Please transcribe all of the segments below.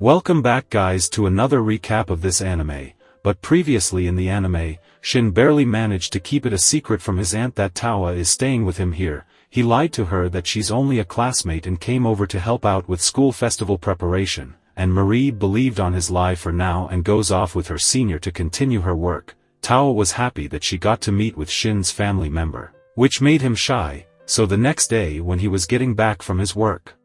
Welcome back guys to another recap of this anime, but previously in the anime, Shin barely managed to keep it a secret from his aunt that Tawa is staying with him here. He lied to her that she's only a classmate and came over to help out with school festival preparation, and Marie believed on his lie for now and goes off with her senior to continue her work. Tawa was happy that she got to meet with Shin's family member, which made him shy, so the next day when he was getting back from his work,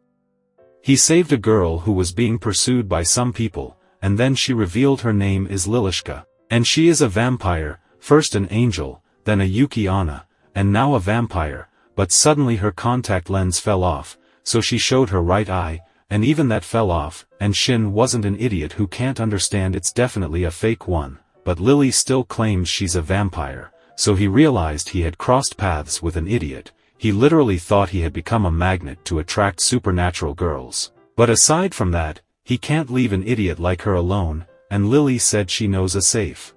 he saved a girl who was being pursued by some people, and then she revealed her name is Lilishka, and she is a vampire, first an angel, then a Yuki-onna, and now a vampire, but suddenly her contact lens fell off, so she showed her right eye, and even that fell off, and Shin wasn't an idiot who can't understand it's definitely a fake one, but Lily still claims she's a vampire, so he realized he had crossed paths with an idiot. He literally thought he had become a magnet to attract supernatural girls. But aside from that, he can't leave an idiot like her alone, and Lily said she knows a safe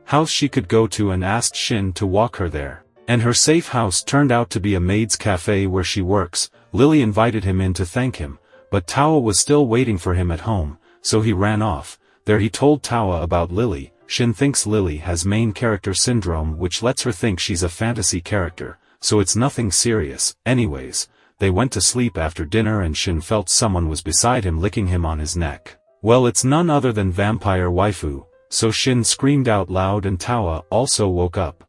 house she could go to and asked Shin to walk her there. And her safe house turned out to be a maid's cafe where she works. Lily invited him in to thank him, but Tawa was still waiting for him at home, so he ran off. There he told Tawa about Lily. Shin thinks Lily has main character syndrome, which lets her think she's a fantasy character. So it's nothing serious. Anyways, they went to sleep after dinner and Shin felt someone was beside him licking him on his neck. Well, it's none other than vampire waifu, so Shin screamed out loud and Tawa also woke up.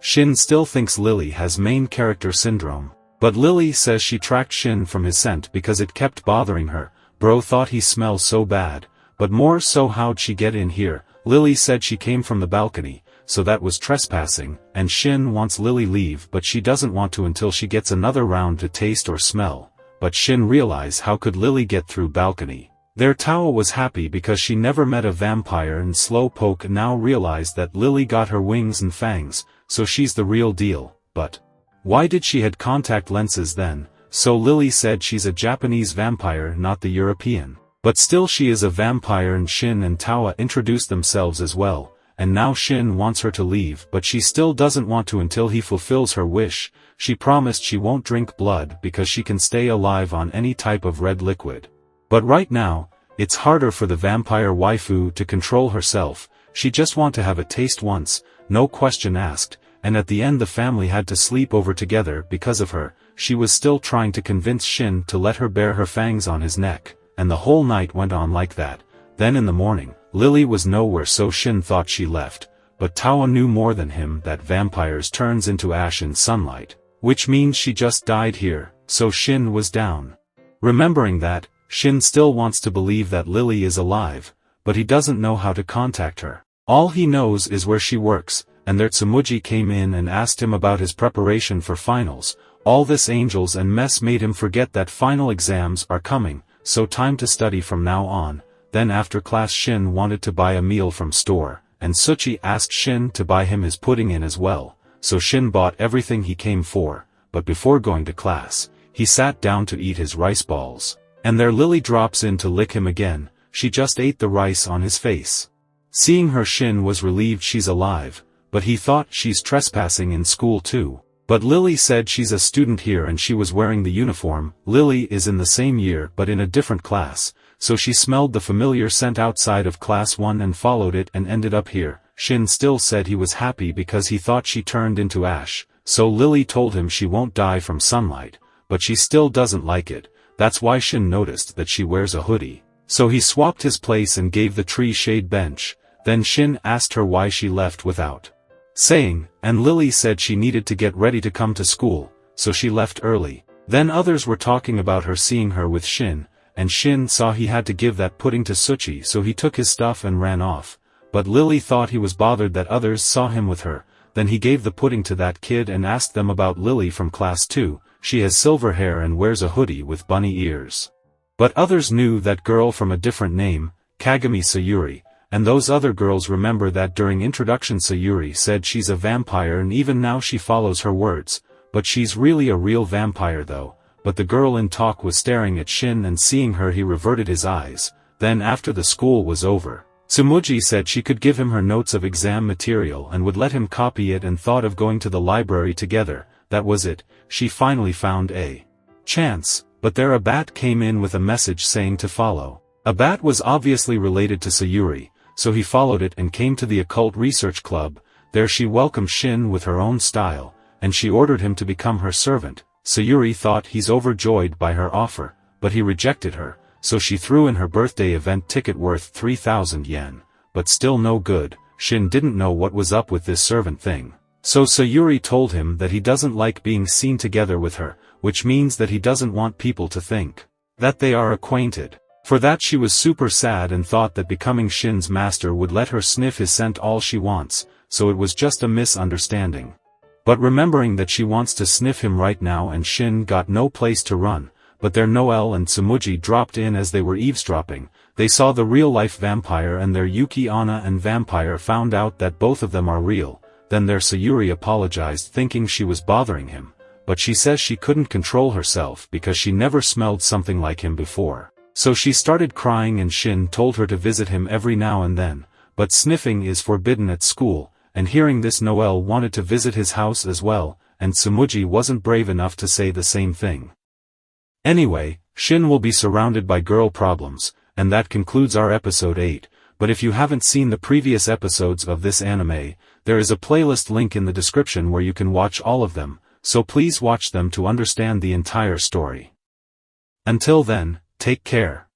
Shin still thinks Lily has main character syndrome, but Lily says she tracked Shin from his scent because it kept bothering her. Bro thought he smells so bad, but more so how'd she get in here? Lily said she came from the balcony, so that was trespassing, and Shin wants Lily leave but she doesn't want to until she gets another round to taste or smell. But Shin realize how could Lily get through balcony? There Tawa was happy because she never met a vampire and Slowpoke now realized that Lily got her wings and fangs, so she's the real deal. But why did she had contact lenses then? So Lily said she's a Japanese vampire, not the European. But still she is a vampire, and Shin and Tawa introduced themselves as well. And now Shin wants her to leave but she still doesn't want to until he fulfills her wish. She promised she won't drink blood because she can stay alive on any type of red liquid. But right now, it's harder for the vampire waifu to control herself. She just want to have a taste once, no question asked, and at the end the family had to sleep over together because of her. She was still trying to convince Shin to let her bare her fangs on his neck, and the whole night went on like that. Then in the morning, Lily was nowhere, so Shin thought she left, but Tawa knew more than him that vampires turns into ash in sunlight, which means she just died here, so Shin was down. Remembering that, Shin still wants to believe that Lily is alive, but he doesn't know how to contact her. All he knows is where she works, and there Tsumuji came in and asked him about his preparation for finals. All this angels and mess made him forget that final exams are coming, so time to study from now on. Then after class Shin wanted to buy a meal from store, and Suchi asked Shin to buy him his pudding in as well, so Shin bought everything he came for, but before going to class, he sat down to eat his rice balls. And there Lily drops in to lick him again. She just ate the rice on his face. Seeing her Shin was relieved she's alive, but he thought she's trespassing in school too. But Lily said she's a student here and she was wearing the uniform. Lily is in the same year but in a different class. So she smelled the familiar scent outside of class 1 and followed it and ended up here. Shin still said he was happy because he thought she turned into ash, so Lily told him she won't die from sunlight, but she still doesn't like it. That's why Shin noticed that she wears a hoodie. So he swapped his place and gave the tree shade bench. Then Shin asked her why she left without saying, and Lily said she needed to get ready to come to school, so she left early. Then others were talking about her seeing her with Shin, and Shin saw he had to give that pudding to Suchi, so he took his stuff and ran off. But Lily thought he was bothered that others saw him with her. Then he gave the pudding to that kid and asked them about Lily from class 2. She has silver hair and wears a hoodie with bunny ears. But others knew that girl from a different name, Kagami Sayuri, and those other girls remember that during introduction Sayuri said she's a vampire and even now she follows her words. But she's really a real vampire though. But the girl in talk was staring at Shin and seeing her he reverted his eyes. Then after the school was over, Tsumuji said she could give him her notes of exam material and would let him copy it and thought of going to the library together. That was it. She finally found a chance, but there a bat came in with a message saying to follow. A bat was obviously related to Sayuri, so he followed it and came to the occult research club. There she welcomed Shin with her own style, and she ordered him to become her servant. Sayuri thought he's overjoyed by her offer, but he rejected her, so she threw in her birthday event ticket worth 3,000 yen, but still no good. Shin didn't know what was up with this servant thing. So Sayuri told him that he doesn't like being seen together with her, which means that he doesn't want people to think that they are acquainted. For that she was super sad and thought that becoming Shin's master would let her sniff his scent all she wants, so it was just a misunderstanding. But remembering that she wants to sniff him right now and Shin got no place to run, but there Noel and Tsumugi dropped in as they were eavesdropping. They saw the real-life vampire and their Yuki Anna and vampire found out that both of them are real. Then their Sayuri apologized thinking she was bothering him, but she says she couldn't control herself because she never smelled something like him before. So she started crying and Shin told her to visit him every now and then, but sniffing is forbidden at school, and hearing this Noel wanted to visit his house as well, and Tsumugi wasn't brave enough to say the same thing. Anyway, Shin will be surrounded by girl problems, and that concludes our episode 8, but if you haven't seen the previous episodes of this anime, there is a playlist link in the description where you can watch all of them, so please watch them to understand the entire story. Until then, take care.